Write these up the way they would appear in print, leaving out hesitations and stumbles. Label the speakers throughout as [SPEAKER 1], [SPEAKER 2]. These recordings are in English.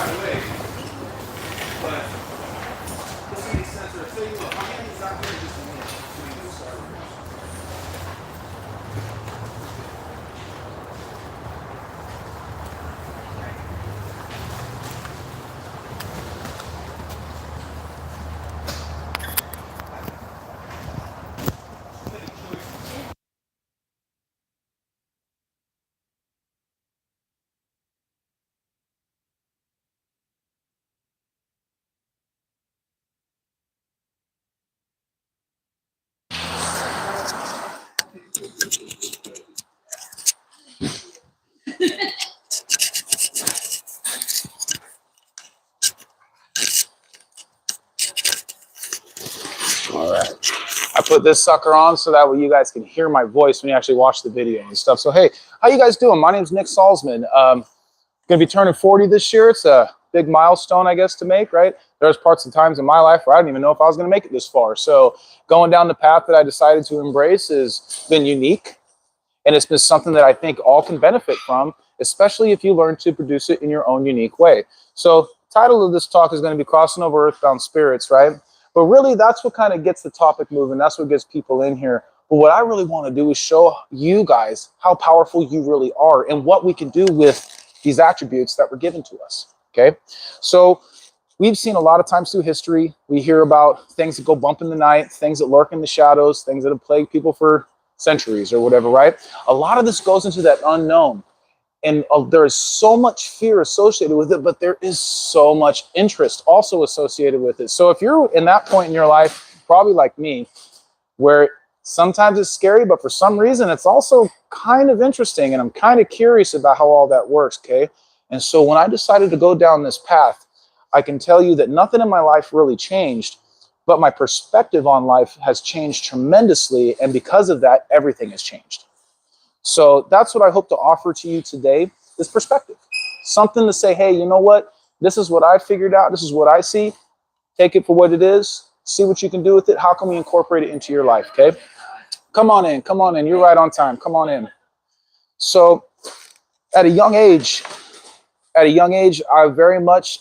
[SPEAKER 1] my way. But doesn't make sense. Or say, look, how many exactly are just a minute? So we can start. All right. I put this sucker on so that way you guys can hear my voice when you actually watch the video and stuff. So, hey, how you guys doing? My name's Nick Salzman. Going to be turning 40 this year. It's a big milestone, I guess, to make, right? There's parts and times in my life where I didn't even know if I was going to make it this far. So going down the path that I decided to embrace has been unique. And it's been something that I think all can benefit from, especially if you learn to produce it in your own unique way. So title of this talk is going to be Crossing Over Earthbound Spirits, right? But really, that's what kind of gets the topic moving. That's what gets people in here. But what I really want to do is show you guys how powerful you really are and what we can do with these attributes that were given to us, okay? So we've seen a lot of times through history, we hear about things that go bump in the night, things that lurk in the shadows, things that have plagued people for centuries or whatever, right? A lot of this goes into that unknown. And there is so much fear associated with it, but there is so much interest also associated with it. So if you're in that point in your life, probably like me, where sometimes it's scary, but for some reason it's also kind of interesting, and I'm kind of curious about how all that works, okay? And so when I decided to go down this path, I can tell you that nothing in my life really changed, but my perspective on life has changed tremendously, and because of that, everything has changed. So that's what I hope to offer to you today, this perspective. Something to say, hey, you know what? This is what I figured out. This is what I see. Take it for what it is. See what you can do with it. How can we incorporate it into your life, okay? Come on in. Come on in. You're right on time. Come on in. So at a young age, I very much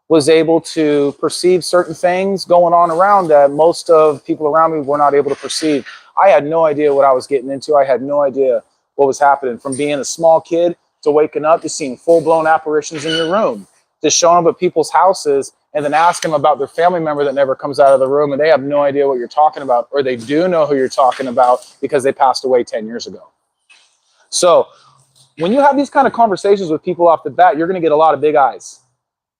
[SPEAKER 1] was able to perceive certain things going on around that most of people around me were not able to perceive. I had no idea what I was getting into. I had no idea what was happening, from being a small kid to waking up to seeing full-blown apparitions in your room, to showing up at people's houses and then ask them about their family member that never comes out of the room, and they have no idea what you're talking about, or they do know who you're talking about because they passed away 10 years ago. So when you have these kind of conversations with people off the bat, you're going to get a lot of big eyes.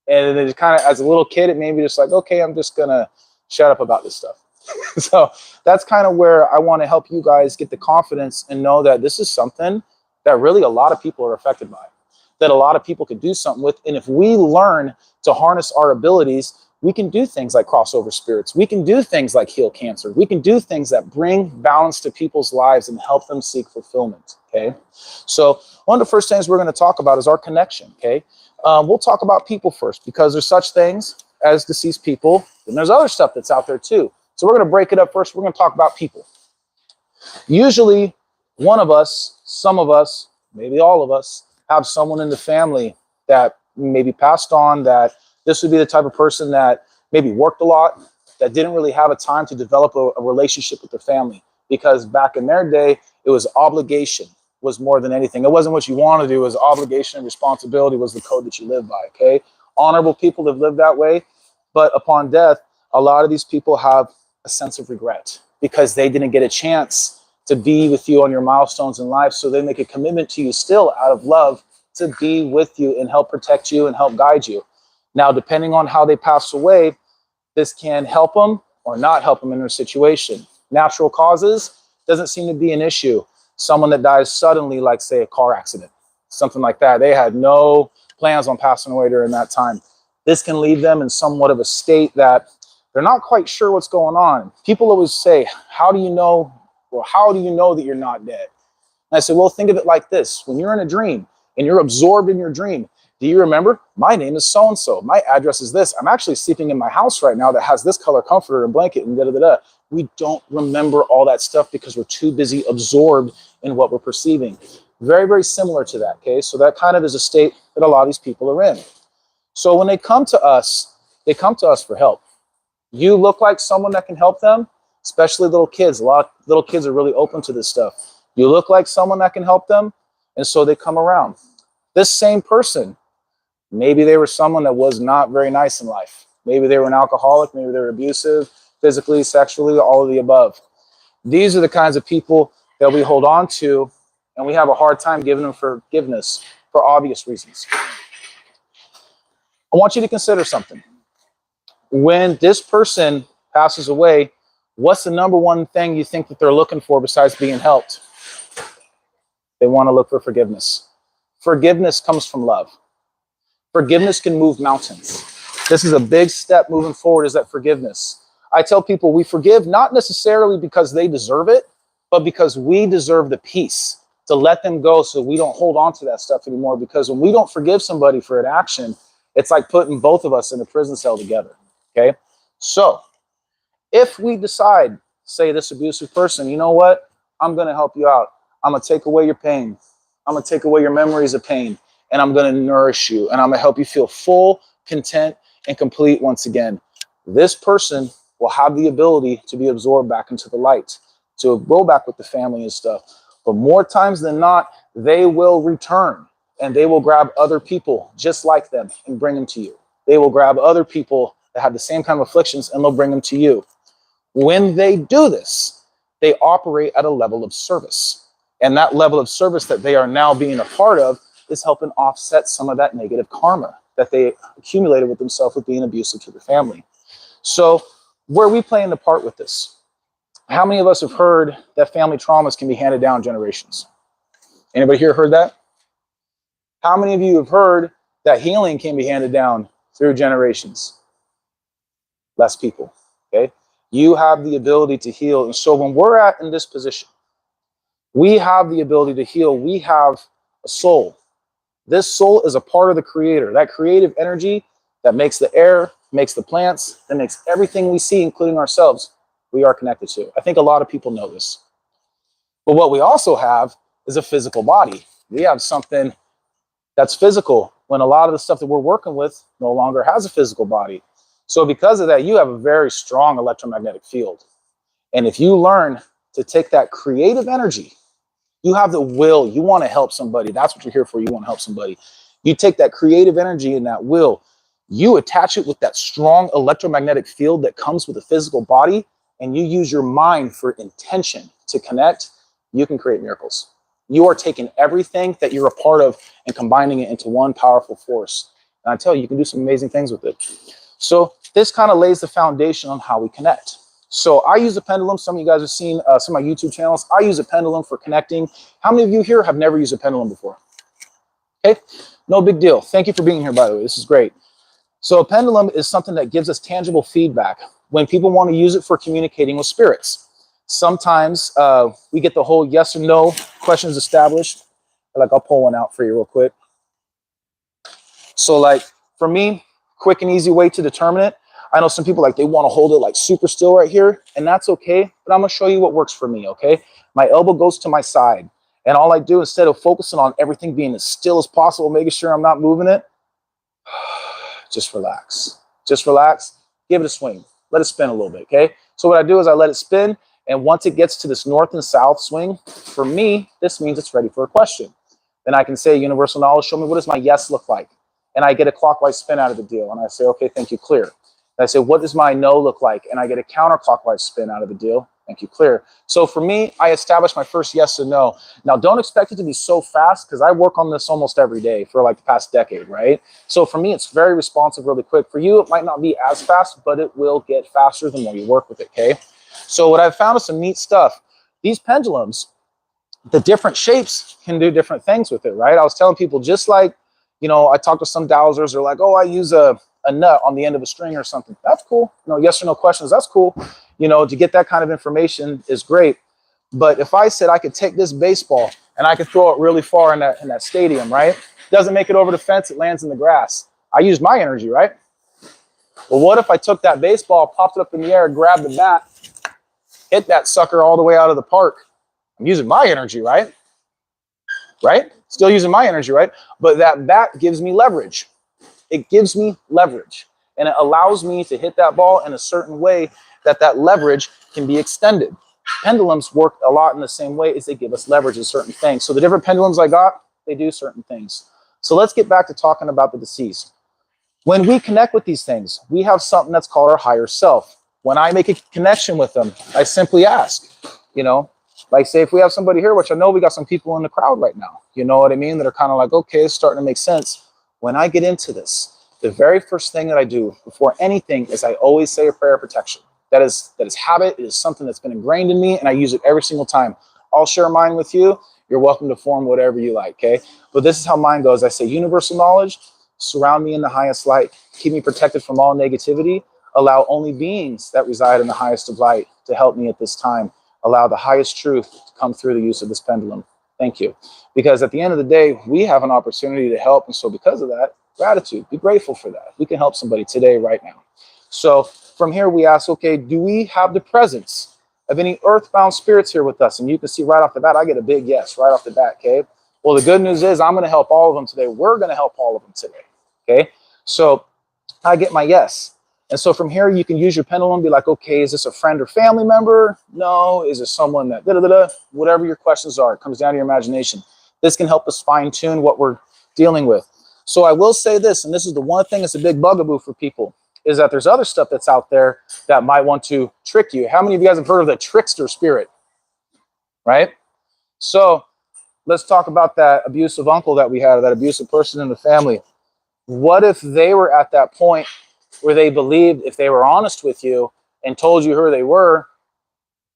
[SPEAKER 1] And it kind of, as a little kid, it made me just like, okay, I'm just going to shut up about this stuff. So that's kind of where I want to help you guys get the confidence and know that this is something that really a lot of people are affected by, that a lot of people can do something with. And if we learn to harness our abilities, we can do things like crossover spirits. We can do things like heal cancer. We can do things that bring balance to people's lives and help them seek fulfillment, okay? So one of the first things we're going to talk about is our connection, okay? We'll talk about people first, because there's such things as deceased people, and there's other stuff that's out there too. So we're going to break it up first. We're going to talk about people. Usually one of us, some of us, maybe all of us, have someone in the family that maybe passed on, that this would be the type of person that maybe worked a lot, that didn't really have a time to develop a relationship with their family, because back in their day, it was obligation was more than anything. It wasn't what you want to do. It was obligation and responsibility was the code that you live by, okay? Honorable people have lived that way, but upon death, a lot of these people have a sense of regret because they didn't get a chance to be with you on your milestones in life. So they make a commitment to you still out of love to be with you and help protect you and help guide you. Now, depending on how they pass away, this can help them or not help them in their situation. Natural causes doesn't seem to be an issue. Someone that dies suddenly, like say a car accident, something like that, they had no plans on passing away during that time. This can leave them in somewhat of a state that they're not quite sure what's going on. People always say, how do you know, or how do you know that you're not dead? And I said, well, think of it like this. When you're in a dream and you're absorbed in your dream, do you remember? My name is so-and-so. My address is this. I'm actually sleeping in my house right now that has this color comforter and blanket and da-da-da-da. We don't remember all that stuff because we're too busy absorbed in what we're perceiving. Very, very similar to that, okay? So that kind of is a state that a lot of these people are in. So when they come to us for help. You look like someone that can help them, especially little kids. A lot of little kids are really open to this stuff. You look like someone that can help them, and so they come around. This same person, maybe they were someone that was not very nice in life. Maybe they were an alcoholic, maybe they were abusive, physically, sexually, all of the above. These are the kinds of people that we hold on to, and we have a hard time giving them forgiveness for obvious reasons. I want you to consider something. When this person passes away, what's the number one thing you think that they're looking for besides being helped? They want to look for forgiveness. Forgiveness comes from love. Forgiveness can move mountains. This is a big step moving forward, is that forgiveness. I tell people we forgive not necessarily because they deserve it, but because we deserve the peace to let them go so we don't hold on to that stuff anymore. Because when we don't forgive somebody for an action, it's like putting both of us in a prison cell together, okay? So if we decide, say this abusive person, you know what? I'm going to help you out. I'm going to take away your pain. I'm going to take away your memories of pain, and I'm going to nourish you, and I'm going to help you feel full, content, and complete once again. This person will have the ability to be absorbed back into the light, to go back with the family and stuff. But more times than not, they will return, and they will grab other people just like them and bring them to you. They will grab other people that have the same kind of afflictions, and they'll bring them to you. When they do this, they operate at a level of service. And that level of service that they are now being a part of is helping offset some of that negative karma that they accumulated with themselves with being abusive to their family. So where are we playing the part with this? How many of us have heard that family traumas can be handed down generations? Anybody here heard that? How many of you have heard that healing can be handed down through generations? Less people, okay? You have the ability to heal. And so when we're at in this position, we have the ability to heal. We have a soul. This soul is a part of the creator. That creative energy that makes the air, makes the plants, that makes everything we see, including ourselves, we are connected to. I think a lot of people know this. But what we also have is a physical body. We have something that's physical when a lot of the stuff that we're working with no longer has a physical body. So because of that, you have a very strong electromagnetic field. And if you learn to take that creative energy, you have the will, you want to help somebody. That's what you're here for. You want to help somebody. You take that creative energy and that will, you attach it with that strong electromagnetic field that comes with a physical body, and you use your mind for intention to connect, you can create miracles. You are taking everything that you're a part of and combining it into one powerful force. And I tell you, you can do some amazing things with it. So this kind of lays the foundation on how we connect. So I use a pendulum. Some of you guys have seen some of my YouTube channels. I use a pendulum for connecting. How many of you here have never used a pendulum before? Okay, no big deal. Thank you for being here, by the way. This is great. So a pendulum is something that gives us tangible feedback when people want to use it for communicating with spirits. Sometimes we get the whole yes or no questions established. Like, I'll pull one out for you real quick. So like for me, quick and easy way to determine it. I know some people like they want to hold it like super still right here, and that's okay. But I'm going to show you what works for me, okay? My elbow goes to my side, and all I do instead of focusing on everything being as still as possible, making sure I'm not moving it, just relax. Just relax. Give it a swing. Let it spin a little bit, okay? So what I do is I let it spin, and once it gets to this north and south swing, for me, this means it's ready for a question. Then I can say, universal knowledge, show me what does my yes look like? And I get a clockwise spin out of the deal, and I say, okay, thank you, clear. And I say, what does my no look like? And I get a counterclockwise spin out of the deal. Thank you, clear. So for me, I established my first yes and no. Now, don't expect it to be so fast because I work on this almost every day for like the past decade, right? So for me, it's very responsive, really quick. For you, it might not be as fast, but it will get faster the more you work with it, okay? So what I've found is some neat stuff. These pendulums, the different shapes can do different things with it, right? I was telling people just like, you know, I talk to some dowsers, they're like, oh, I use a nut on the end of a string or something. That's cool. You know, yes or no questions, that's cool. You know, to get that kind of information is great. But if I said I could take this baseball and I could throw it really far in that stadium, right? Doesn't make it over the fence, it lands in the grass. I used my energy, right? Well, what if I took that baseball, popped it up in the air, grabbed the bat, hit that sucker all the way out of the park? I'm using my energy, right? right? Still using my energy, right? But that bat gives me leverage. It gives me leverage, and it allows me to hit that ball in a certain way that that leverage can be extended. Pendulums work a lot in the same way as they give us leverage in certain things. So the different pendulums I got, they do certain things. So let's get back to talking about the deceased. When we connect with these things, we have something that's called our higher self. When I make a connection with them, I simply ask, you know, like say if we have somebody here, which I know we got some people in the crowd right now, you know what I mean, that are kind of like, okay, it's starting to make sense. When I get into this, the very first thing that I do before anything is I always say a prayer of protection. That is habit. It is something that's been ingrained in me, and I use it every single time. I'll share mine with you. You're welcome to form whatever you like, okay? But this is how mine goes. I say, universal knowledge, surround me in the highest light. Keep me protected from all negativity. Allow only beings that reside in the highest of light to help me at this time. Allow the highest truth to come through the use of this pendulum. Thank you. Because at the end of the day, we have an opportunity to help. And so because of that, gratitude, be grateful for that. We can help somebody today, right now. So from here, we ask, okay, do we have the presence of any earthbound spirits here with us? And you can see right off the bat, I get a big yes right off the bat, okay? Well, the good news is I'm going to help all of them today. We're going to help all of them today, okay? So I get my yes. And so from here, you can use your pendulum and be like, okay, is this a friend or family member? No. Is it someone that da-da-da-da? Whatever your questions are, it comes down to your imagination. This can help us fine tune what we're dealing with. So I will say this, and this is the one thing that's a big bugaboo for people, is that there's other stuff that's out there that might want to trick you. How many of you guys have heard of the trickster spirit? Right? So let's talk about that abusive uncle that we had, that abusive person in the family. What if they were at that point where they believed if they were honest with you and told you who they were,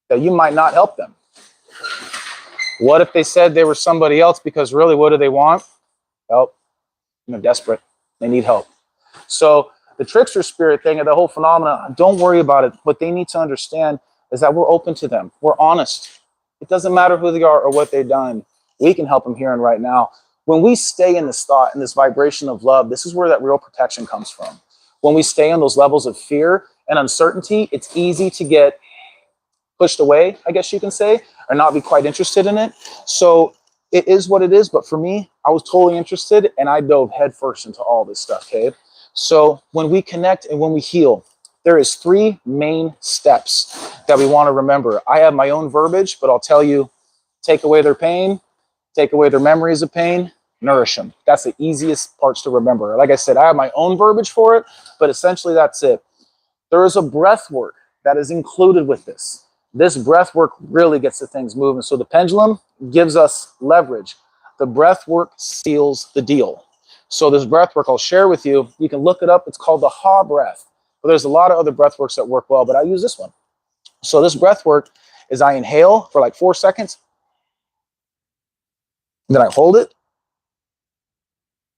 [SPEAKER 1] that you might not help them? What if they said they were somebody else because really what do they want? Help. They're desperate. They need help. So the trickster spirit thing and the whole phenomenon, don't worry about it. What they need to understand is that we're open to them. We're honest. It doesn't matter who they are or what they've done. We can help them here and right now. When we stay in this thought, in this vibration of love, this is where that real protection comes from. When we stay on those levels of fear and uncertainty, it's easy to get pushed away, I guess you can say, or not be quite interested in it. So it is what it is. But for me, I was totally interested and I dove headfirst into all this stuff, okay? So when we connect and when we heal, there is 3 main steps that we want to remember. I have my own verbiage, but I'll tell you, take away their pain, take away their memories of pain, nourish them. That's the easiest parts to remember. Like I said, I have my own verbiage for it, but essentially that's it. There is a breath work that is included with this. This breath work really gets the things moving. So the pendulum gives us leverage. The breath work seals the deal. So this breath work I'll share with you. You can look it up. It's called the Ha breath. But there's a lot of other breath works that work well, but I use this one. So this breath work is I inhale for like 4 seconds. Then I hold it.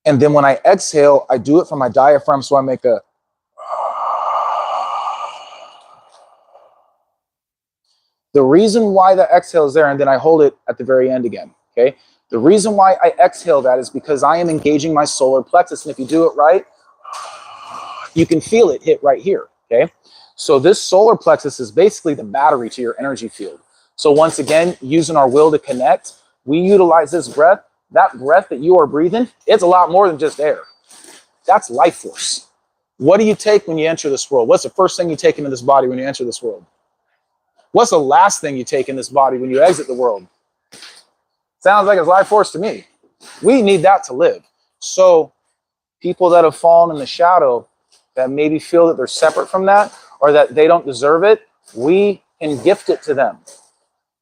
[SPEAKER 1] And then when I exhale, I do it from my diaphragm. So I make a. The reason why the exhale is there, and then I hold it at the very end again, okay? The reason why I exhale that is because I am engaging my solar plexus. And if you do it right, you can feel it hit right here, okay? So this solar plexus is basically the battery to your energy field. So once again, using our will to connect, we utilize this breath. That breath that you are breathing, it's a lot more than just air. That's life force. What do you take when you enter this world? What's the first thing you take into this body when you enter this world? What's the last thing you take in this body when you exit the world? Sounds like it's life force to me. We need that to live. So people that have fallen in the shadow, that maybe feel that they're separate from that or that they don't deserve it, we can gift it to them.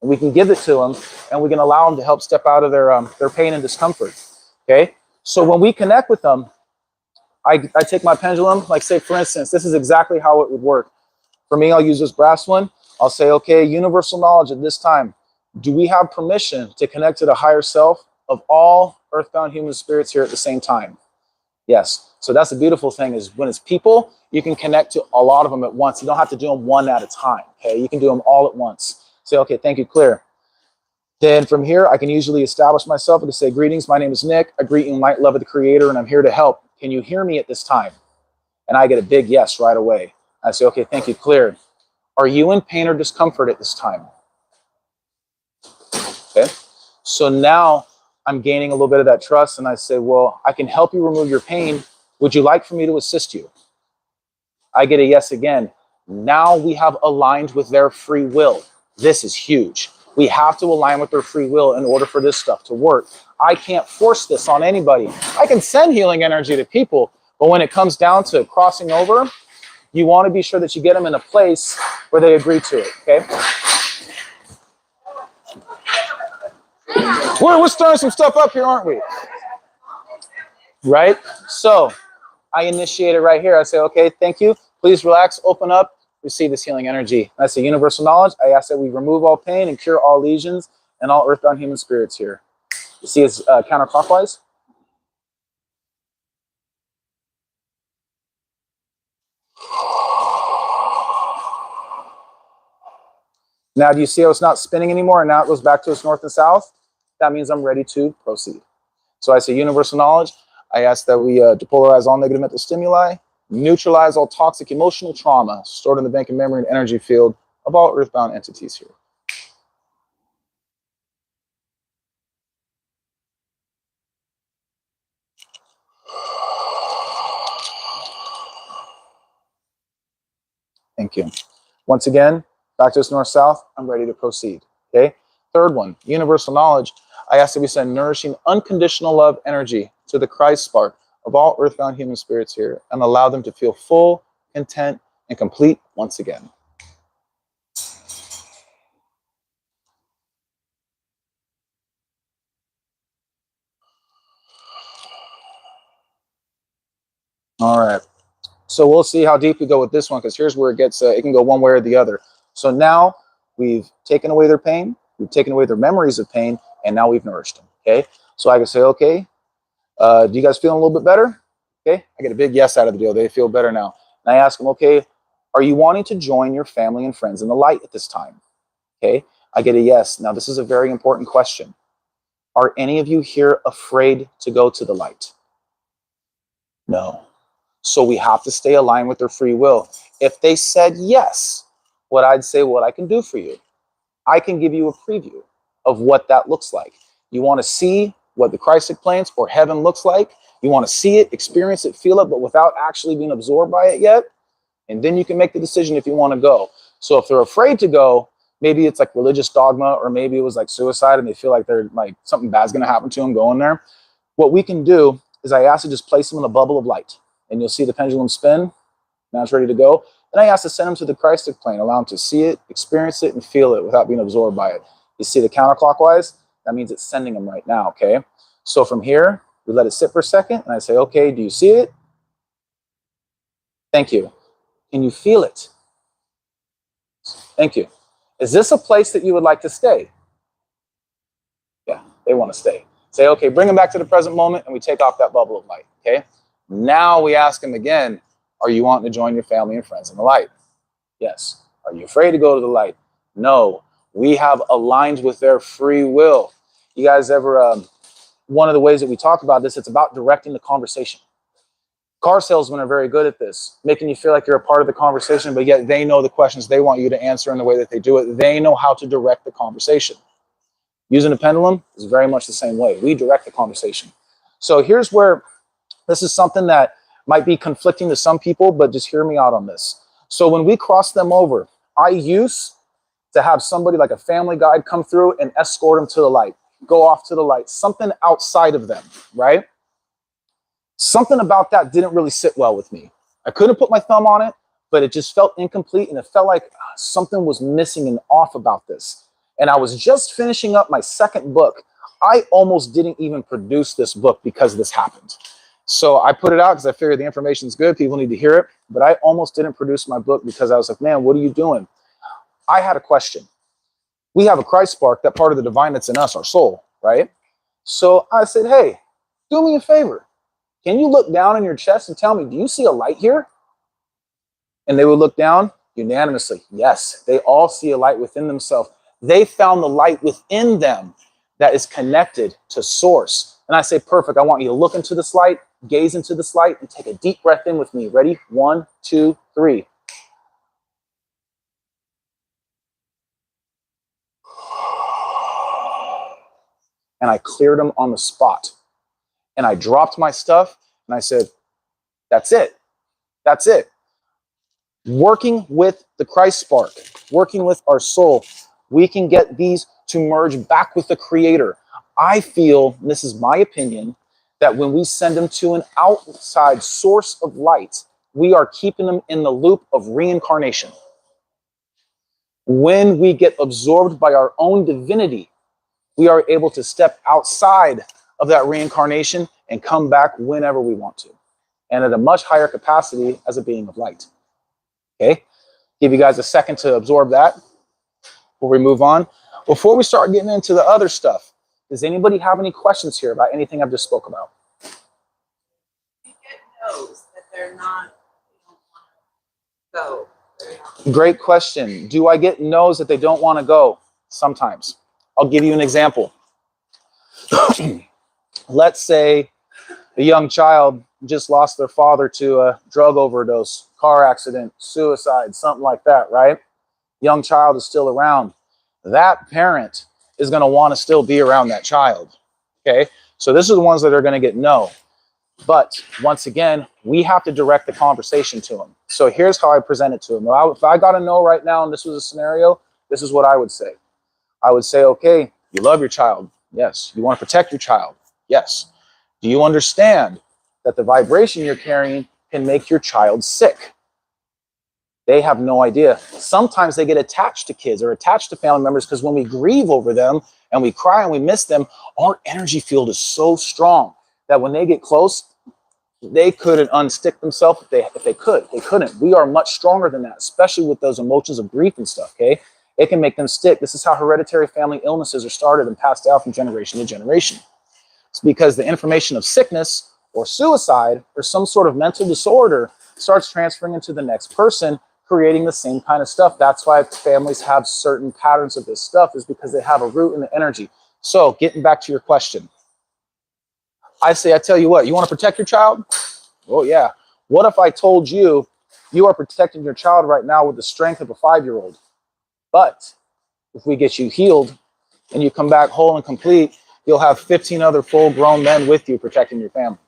[SPEAKER 1] We can give it to them and we can allow them to help step out of their pain and discomfort. Okay? So when we connect with them, I take my pendulum, like say for instance, this is exactly how it would work. For me, I'll use this brass one. I'll say, okay, universal knowledge at this time. Do we have permission to connect to the higher self of all earthbound human spirits here at the same time? Yes. So that's the beautiful thing is when it's people, you can connect to a lot of them at once. You don't have to do them one at a time. Okay. You can do them all at once. Say, okay, thank you, clear. Then from here, I can usually establish myself. I can say, greetings, my name is Nick. I greet you in light, love of the Creator, and I'm here to help. Can you hear me at this time? And I get a big yes right away. I say, okay, thank you, clear. Are you in pain or discomfort at this time? Okay. So now I'm gaining a little bit of that trust, and I say, well, I can help you remove your pain. Would you like for me to assist you? I get a yes again. Now we have aligned with their free will. This is huge. We have to align with their free will in order for this stuff to work. I can't force this on anybody. I can send healing energy to people, but when it comes down to crossing over, you want to be sure that you get them in a place where they agree to it, okay? We're stirring some stuff up here, aren't we? Right? So I initiate it right here. I say, okay, thank you. Please relax, open up, receive this healing energy. I say universal knowledge. I ask that we remove all pain and cure all lesions and all earthbound human spirits here. You see it's counterclockwise? Now, do you see how it's not spinning anymore and now it goes back to its north and south? That means I'm ready to proceed. So I say universal knowledge. I ask that we depolarize all negative mental stimuli, neutralize all toxic emotional trauma stored in the bank of memory and energy field of all earthbound entities here. Thank you. Once again, back to its north-south, I'm ready to proceed, okay? Third one, universal knowledge. I ask that we send nourishing, unconditional love energy to the Christ spark of all earthbound human spirits here and allow them to feel full, content, and complete once again. All right. So we'll see how deep we go with this one, because here's where it gets, it can go one way or the other. So now we've taken away their pain, we've taken away their memories of pain, and now we've nourished them, okay? So I can say, okay, do you guys feeling a little bit better? Okay, I get a big yes out of the deal. They feel better now. And I ask them, okay, are you wanting to join your family and friends in the light at this time? Okay, I get a yes. Now, this is a very important question. Are any of you here afraid to go to the light? No. So we have to stay aligned with their free will. If they said yes, what I'd say, what I can do for you, I can give you a preview of what that looks like. You want to see what the Christic planes or heaven looks like. You want to see it, experience it, feel it, but without actually being absorbed by it yet. And then you can make the decision if you want to go. So if they're afraid to go, maybe it's like religious dogma, or maybe it was like suicide and they feel like they're like something bad's going to happen to them going there. What we can do is I ask to just place them in a bubble of light, and you'll see the pendulum spin. Now it's ready to go. Then I ask to send them to the Christic plane, allow them to see it, experience it, and feel it without being absorbed by it. You see the counterclockwise? That means it's sending them right now, okay? So from here, we let it sit for a second, and I say, okay, do you see it? Thank you. Can you feel it? Thank you. Is this a place that you would like to stay? Yeah, they want to stay. Say, okay, bring them back to the present moment, and we take off that bubble of light, okay? Now we ask them again, are you wanting to join your family and friends in the light? Yes. Are you afraid to go to the light? No. We have aligned with their free will. You guys ever, one of the ways that we talk about this, it's about directing the conversation. Car salesmen are very good at this, making you feel like you're a part of the conversation, but yet they know the questions they want you to answer in the way that they do it. They know how to direct the conversation. Using a pendulum is very much the same way. We direct the conversation. So here's where this is something that might be conflicting to some people, but just hear me out on this. So when we cross them over, I used to have somebody like a family guide come through and escort them to the light, go off to the light, something outside of them, right? Something about that didn't really sit well with me. I couldn't put my thumb on it, but it just felt incomplete, and it felt like something was missing and off about this. And I was just finishing up my second book. I almost didn't even produce this book because this happened. So I put it out because I figured the information is good. People need to hear it. But I almost didn't produce my book because I was like, man, what are you doing? I had a question. We have a Christ spark, that part of the divine that's in us, our soul, right? So I said, hey, do me a favor. Can you look down in your chest and tell me, do you see a light here? And they would look down unanimously. Yes, they all see a light within themselves. They found the light within them that is connected to source. And I say, perfect. I want you to look into this light, gaze into this light, and take a deep breath in with me. Ready? 1, 2, 3. and I cleared them on the spot. And I dropped my stuff and I said, that's it. That's it. Working with the Christ spark, working with our soul, we can get these to merge back with the Creator. I feel, and this is my opinion, that when we send them to an outside source of light, we are keeping them in the loop of reincarnation. When we get absorbed by our own divinity, we are able to step outside of that reincarnation and come back whenever we want to, and at a much higher capacity as a being of light. Okay, give you guys a second to absorb that before we move on. Before we start getting into the other stuff, does anybody have any questions here about anything I've just spoke about?
[SPEAKER 2] You get knows that they're not, they don't want to go.
[SPEAKER 1] Great question. Do I get no's that they don't want to go? Sometimes. I'll give you an example. Let's say a young child just lost their father to a drug overdose, car accident, suicide, something like that, right? Young child is still around. That parent is going to want to still be around that child. Okay? So this is the ones that are going to get no. But once again, we have to direct the conversation to them. So here's how I present it to them. If I got a no right now and this was a scenario, this is what I would say. I would say, okay, you love your child. Yes. You want to protect your child. Yes. Do you understand that the vibration you're carrying can make your child sick? They have no idea. Sometimes they get attached to kids or attached to family members because when we grieve over them and we cry and we miss them, our energy field is so strong that when they get close, they couldn't unstick themselves if they could. They couldn't. We are much stronger than that, especially with those emotions of grief and stuff, okay? It can make them stick. This is how hereditary family illnesses are started and passed down from generation to generation. It's because the information of sickness or suicide or some sort of mental disorder starts transferring into the next person, creating the same kind of stuff. That's why families have certain patterns of this stuff, is because they have a root in the energy. So getting back to your question, I tell you what, you want to protect your child? Oh yeah. What if I told you, you are protecting your child right now with the strength of a 5-year-old? But if we get you healed and you come back whole and complete, you'll have 15 other full-grown men with you protecting your family.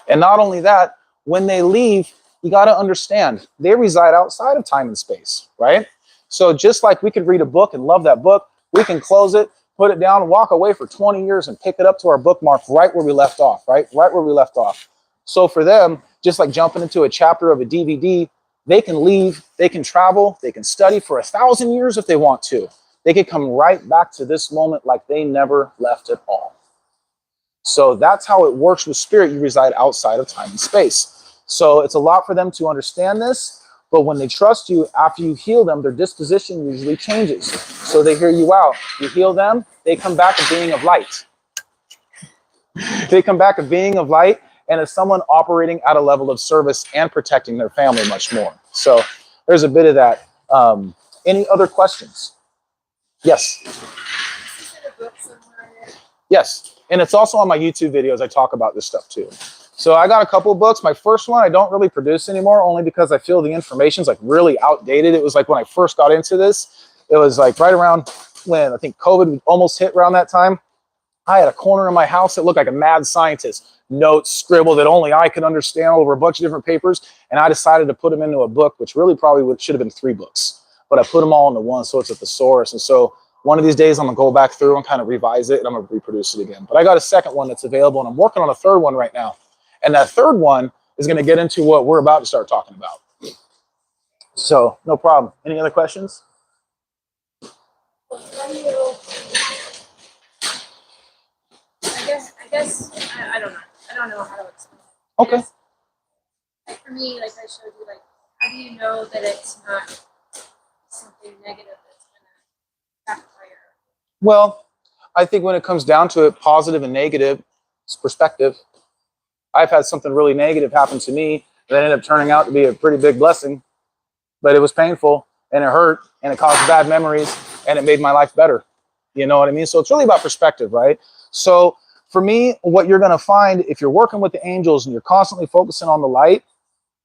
[SPEAKER 1] And not only that, when they leave, you got to understand, they reside outside of time and space, right? So just like we could read a book and love that book, we can close it, put it down, walk away for 20 years and pick it up to our bookmark right where we left off, right? Right where we left off. So for them, just like jumping into a chapter of a DVD, they can leave, they can travel, they can study for 1,000 years if they want to. They could come right back to this moment like they never left at all. So that's how it works with spirit. You reside outside of time and space. So it's a lot for them to understand this, but when they trust you, after you heal them, their disposition usually changes. So they hear you out. You heal them, they come back a being of light. They come back a being of light and as someone operating at a level of service and protecting their family much more. So there's a bit of that. Any other questions? Yes. Yes. And it's also on my YouTube videos. I talk about this stuff too. So I got a couple of books. My first one I don't really produce anymore, only because I feel the information's like really outdated. It was like when I first got into this, it was like right around when I think COVID almost hit around that time. I had a corner in my house that looked like a mad scientist. Notes scribbled that only I could understand all over a bunch of different papers. And I decided to put them into a book, which really probably should have been 3 books. But I put them all into one, so it's a thesaurus. And so one of these days I'm going to go back through and kind of revise it, and I'm going to reproduce it again. But I got a second one that's available, and I'm working on a third one right now. And that third one is going to get into what we're about to start talking about. So no problem. Any other questions?
[SPEAKER 2] I don't know. I don't know how to explain it.
[SPEAKER 1] Okay.
[SPEAKER 2] Like for me, like I showed you, like how do you know that it's not something negative that's going to backfire?
[SPEAKER 1] Well, I think when it comes down to it, positive and negative, it's perspective. I've had something really negative happen to me that ended up turning out to be a pretty big blessing, but it was painful and it hurt and it caused bad memories and it made my life better. You know what I mean? So it's really about perspective, right? So for me, what you're going to find if you're working with the angels and you're constantly focusing on the light,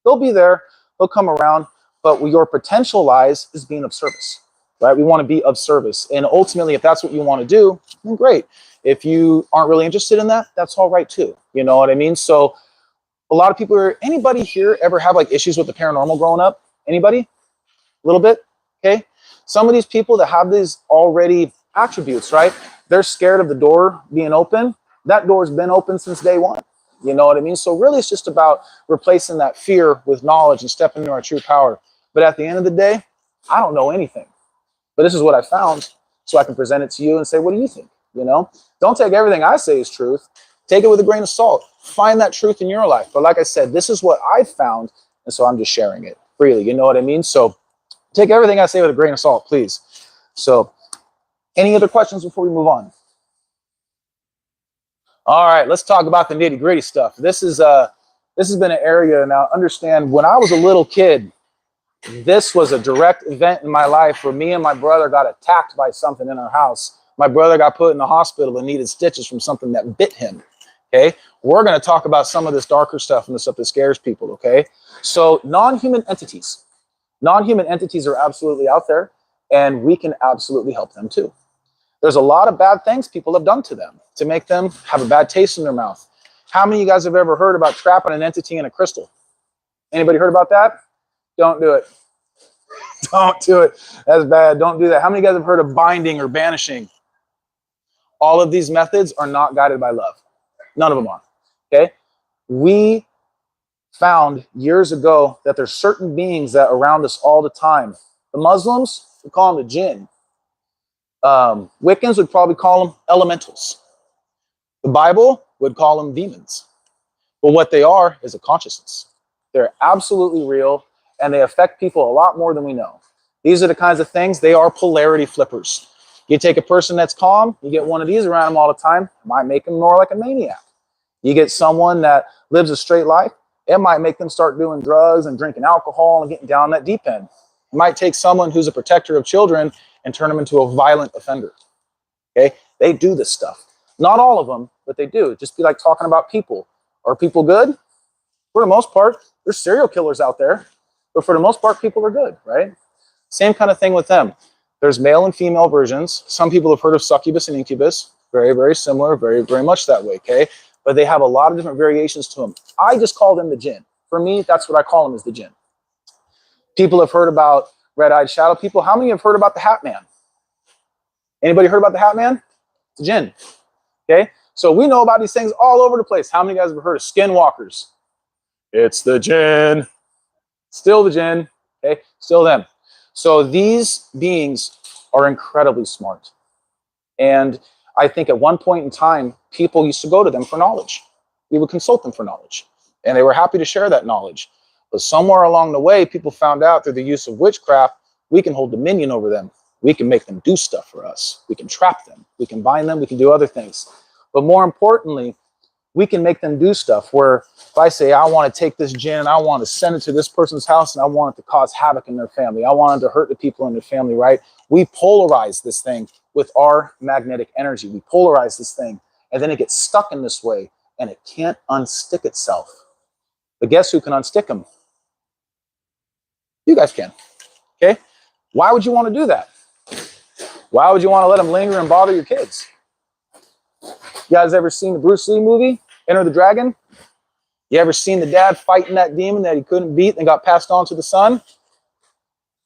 [SPEAKER 1] they'll be there, they'll come around, but where your potential lies is being of service. right? We want to be of service. And ultimately, if that's what you want to do, then great. If you aren't really interested in that, that's all right too. You know what I mean? So a lot of people are, anybody here ever have like issues with the paranormal growing up? Anybody? A little bit? Okay. Some of these people that have these already attributes, right? They're scared of the door being open. That door's been open since day one. You know what I mean? So really it's just about replacing that fear with knowledge and stepping into our true power. But at the end of the day, I don't know anything. But this is what I found, so I can present it to you and say, what do you think? You know, don't take everything I say as truth. Take it with a grain of salt. Find that truth in your life. But like I said, this is what I found, and so I'm just sharing it freely. You know what I mean? So take everything I say with a grain of salt, please. So any other questions before we move on? All right, let's talk about the nitty-gritty stuff. This has been an area, now understand, when I was a little kid, this was a direct event in my life where me and my brother got attacked by something in our house. My brother got put in the hospital and needed stitches from something that bit him. Okay, we're going to talk about some of this darker stuff and the stuff that scares people. Okay, so non-human entities are absolutely out there, and we can absolutely help them too. There's a lot of bad things people have done to them to make them have a bad taste in their mouth. How many of you guys have ever heard about trapping an entity in a crystal? Anybody heard about that? Don't do it. Don't do it. That's bad. Don't do that. How many of you guys have heard of binding or banishing? All of these methods are not guided by love. None of them are. Okay? We found years ago that there's certain beings that are around us all the time. The Muslims would call them the jinn. Wiccans would probably call them elementals. The Bible would call them demons. But what they are is a consciousness. They're absolutely real, and they affect people a lot more than we know. These are the kinds of things, they are polarity flippers. You take a person that's calm, you get one of these around them all the time, it might make them more like a maniac. You get someone that lives a straight life, it might make them start doing drugs and drinking alcohol and getting down that deep end. It might take someone who's a protector of children and turn them into a violent offender. Okay? They do this stuff. Not all of them, but they do. Just be like talking about people. Are people good? For the most part, there's serial killers out there, but for the most part, people are good, right? Same kind of thing with them. There's male and female versions. Some people have heard of succubus and incubus. Very, very similar, very, very much that way, okay? But they have a lot of different variations to them. I just call them the jinn. For me, that's what I call them, is the jinn. People have heard about red-eyed shadow people. How many have heard about the Hat Man? Anybody heard about the Hat Man? It's a jinn, okay? So we know about these things all over the place. How many guys have heard of skinwalkers? It's the jinn. Still the jinn, okay? Still them. So these beings are incredibly smart. And I think at one point in time, people used to go to them for knowledge. We would consult them for knowledge. And they were happy to share that knowledge. But somewhere along the way, people found out through the use of witchcraft, we can hold dominion over them. We can make them do stuff for us. We can trap them. We can bind them. We can do other things. But more importantly, we can make them do stuff where if I say, I want to take this jinn and I want to send it to this person's house and I want it to cause havoc in their family. I want it to hurt the people in their family, right? We polarize this thing with our magnetic energy. We polarize this thing and then it gets stuck in this way and it can't unstick itself. But guess who can unstick them? You guys can, okay? Why would you want to do that? Why would you want to let them linger and bother your kids? You guys ever seen the Bruce Lee movie, Enter the Dragon? You ever seen the dad fighting that demon that he couldn't beat and got passed on to the son?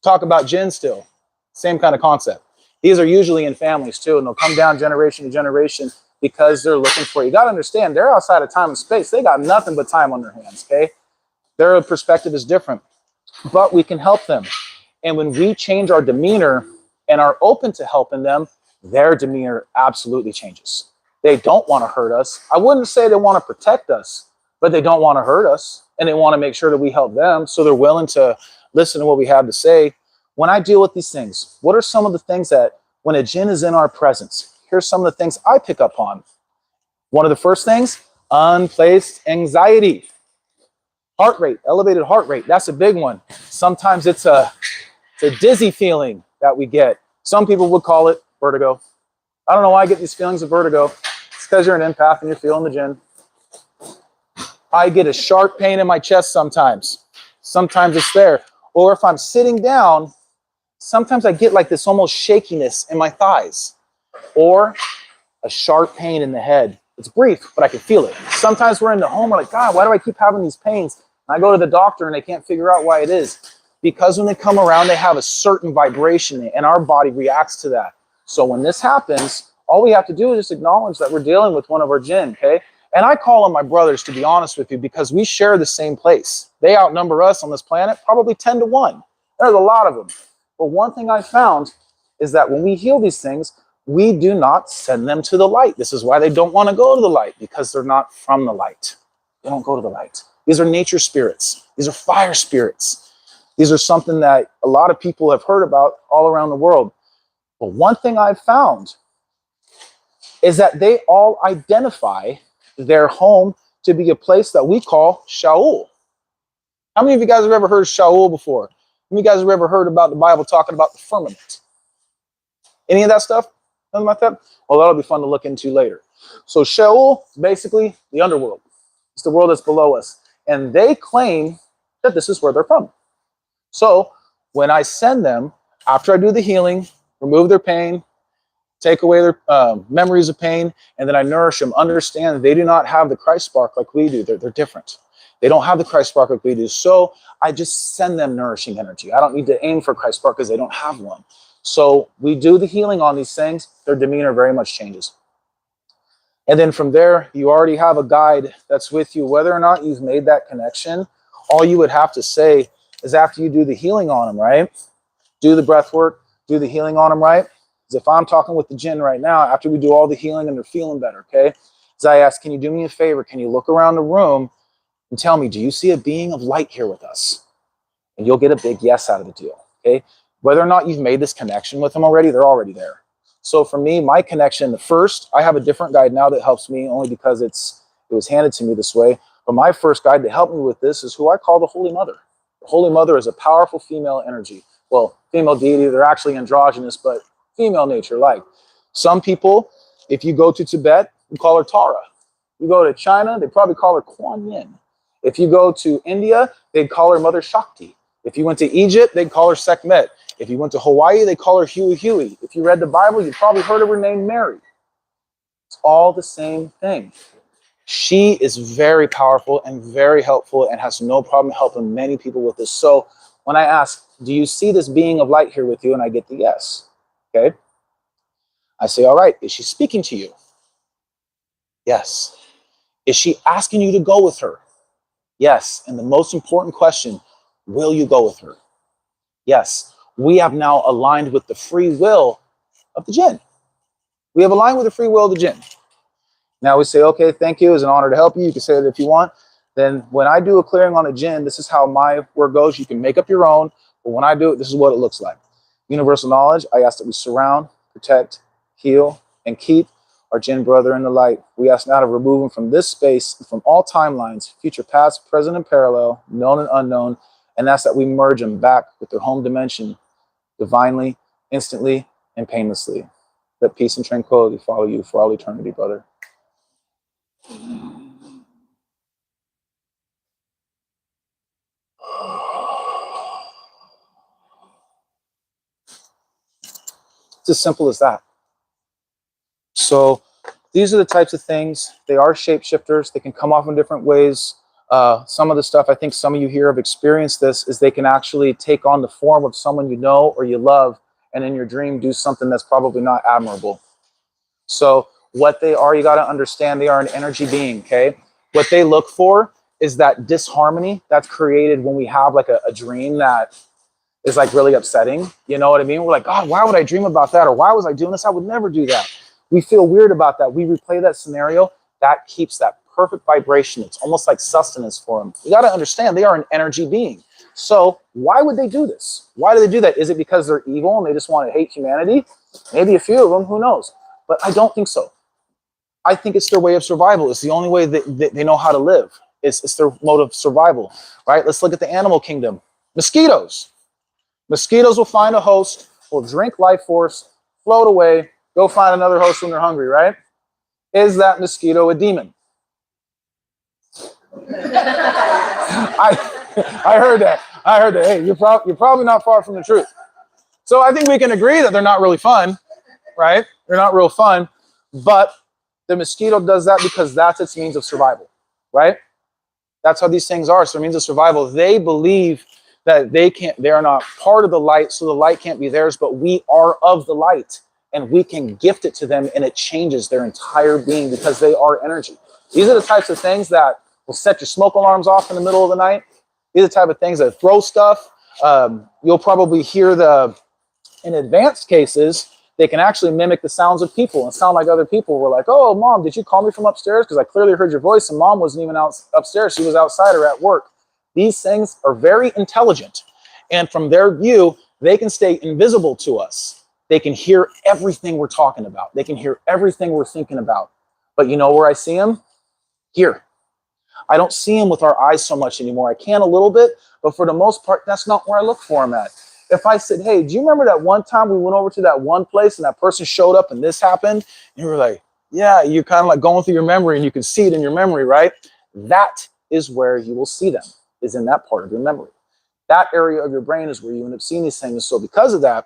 [SPEAKER 1] Talk about jinn still. Same kind of concept. These are usually in families too, and they'll come down generation to generation because they're looking for you. You got to understand, they're outside of time and space. They got nothing but time on their hands, okay? Their perspective is different, but we can help them. And when we change our demeanor and are open to helping them, their demeanor absolutely changes. They don't want to hurt us. I wouldn't say they want to protect us, but they don't want to hurt us, and they want to make sure that we help them, so they're willing to listen to what we have to say. When I deal with these things, what are some of the things that, when a jinn is in our presence, here's some of the things I pick up on. One of the first things, unplaced anxiety. Heart rate, elevated heart rate, that's a big one. Sometimes it's a dizzy feeling that we get. Some people would call it vertigo. I don't know why I get these feelings of vertigo. It's because you're an empath and you're feeling the jinn. I get a sharp pain in my chest sometimes. Sometimes it's there. Or if I'm sitting down sometimes I get like this almost shakiness in my thighs, or a sharp pain in the head. It's brief, but I can feel it. Sometimes we're in the home, we're like, God, why do I keep having these pains? And I go to the doctor and they can't figure out why it is. Because when they come around, they have a certain vibration and our body reacts to that. So when this happens, all we have to do is just acknowledge that we're dealing with one of our jinn, okay? And I call them my brothers, to be honest with you, because we share the same place. They outnumber us on this planet probably 10 to 1. There's a lot of them. But one thing I found is that when we heal these things, we do not send them to the light. This is why they don't want to go to the light, because they're not from the light. They don't go to the light. These are nature spirits. These are fire spirits. These are something that a lot of people have heard about all around the world. But one thing I've found is that they all identify their home to be a place that we call Shaul. How many of you guys have ever heard of Shaul before? How many of you guys have ever heard about the Bible talking about the firmament? Any of that stuff? Nothing like that? Well, that'll be fun to look into later. So Sheol is basically the underworld. It's the world that's below us. And they claim that this is where they're from. So when I send them, after I do the healing, remove their pain, take away their memories of pain, and then I nourish them, understand that they do not have the Christ spark like we do. They're different. They don't have the Christ spark like we do. So I just send them nourishing energy. I don't need to aim for Christ spark because they don't have one. So we do the healing on these things. Their demeanor very much changes. And then from there, you already have a guide that's with you. Whether or not you've made that connection, all you would have to say is after you do the healing on them, right? Do the breath work, do the healing on them, right? Because if I'm talking with the jinn right now, after we do all the healing and they're feeling better, okay? As I ask, can you do me a favor? Can you look around the room and tell me, do you see a being of light here with us? And you'll get a big yes out of the deal, okay? Whether or not you've made this connection with them already, they're already there. So for me, my connection, the first, I have a different guide now that helps me only because it was handed to me this way. But my first guide to help me with this is who I call the Holy Mother. The Holy Mother is a powerful female energy. Well, female deity, they're actually androgynous, but female nature like. Some people, if you go to Tibet, you call her Tara. You go to China, they probably call her Kuan Yin. If you go to India, they'd call her Mother Shakti. If you went to Egypt, they'd call her Sekhmet. If you went to Hawaii, they call her Huey Huey. If you read the Bible, you probably heard of her name Mary. It's all the same thing. She is very powerful and very helpful and has no problem helping many people with this. So when I ask, do you see this being of light here with you? And I get the yes. Okay. I say, all right, is she speaking to you? Yes. Is she asking you to go with her? Yes. And the most important question, will you go with her? Yes. We have now aligned with the free will of the jinn. We have aligned with the free will of the jinn. Now we say, okay, thank you. It's an honor to help you. You can say it if you want. Then when I do a clearing on a jinn, this is how my word goes. You can make up your own, but when I do it, this is what it looks like. Universal knowledge, I ask that we surround, protect, heal, and keep our jinn brother in the light. We ask now to remove him from this space, from all timelines, future, past, present, and parallel, known and unknown, and ask that we merge them back with their home dimension, divinely, instantly, and painlessly. Let peace and tranquility follow you for all eternity, brother. It's as simple as that. So these are the types of things. They are shapeshifters. They can come off in different ways. Some of the stuff I think some of you here have experienced this is they can actually take on the form of someone you know or you love, and in your dream do something that's probably not admirable. So what they are, you got to understand, they are an energy being, okay? What they look for is that disharmony that's created when we have like a dream that is like really upsetting. You know what I mean? We're like, God, why would I dream about that? Or why was I doing this? I would never do that. We feel weird about that. We replay that scenario. That keeps that perfect vibration. It's almost like sustenance for them. You got to understand they are an energy being. So why would they do this? Why do they do that? Is it because they're evil and they just want to hate humanity? Maybe a few of them, who knows? But I don't think so. I think it's their way of survival. It's the only way that they know how to live. It's their mode of survival, right? Let's look at the animal kingdom. Mosquitoes. Mosquitoes will find a host, will drink life force, float away, go find another host when they're hungry, right? Is that mosquito a demon? I heard that. Hey, you're probably not far from the truth. So I think we can agree that they're not really fun, right? They're not real fun, but the mosquito does that because that's its means of survival, right? That's how these things are. So it means of survival. They believe that they are not part of the light, so the light can't be theirs, but we are of the light, and we can gift it to them, and it changes their entire being because they are energy. These are the types of things that will set your smoke alarms off in the middle of the night. These are the type of things that throw stuff. You'll probably hear in advanced cases, they can actually mimic the sounds of people and sound like other people. We're like, oh, Mom, did you call me from upstairs? Because I clearly heard your voice, and Mom wasn't even upstairs. She was outside or at work. These things are very intelligent. And from their view, they can stay invisible to us. They can hear everything we're talking about. They can hear everything we're thinking about. But you know where I see them? Here. I don't see them with our eyes so much anymore. I can a little bit, but for the most part, that's not where I look for them at. If I said, hey, do you remember that one time we went over to that one place and that person showed up and this happened? And you were like, yeah, you're kind of like going through your memory and you can see it in your memory, right? That is where you will see them, is in that part of your memory. That area of your brain is where you end up seeing these things. So because of that,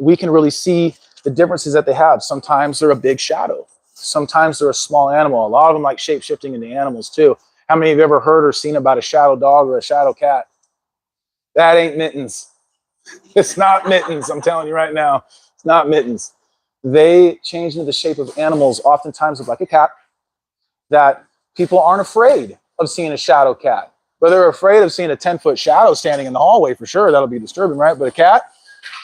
[SPEAKER 1] we can really see the differences that they have. Sometimes they're a big shadow. Sometimes they're a small animal. A lot of them like shape-shifting into animals too. How many of you have ever heard or seen about a shadow dog or a shadow cat? That ain't Mittens. It's not Mittens. I'm telling you right now, it's not Mittens. They change into the shape of animals, oftentimes like a cat, that people aren't afraid of seeing a shadow cat. But they're afraid of seeing a 10-foot shadow standing in the hallway for sure. That'll be disturbing, right? But a cat,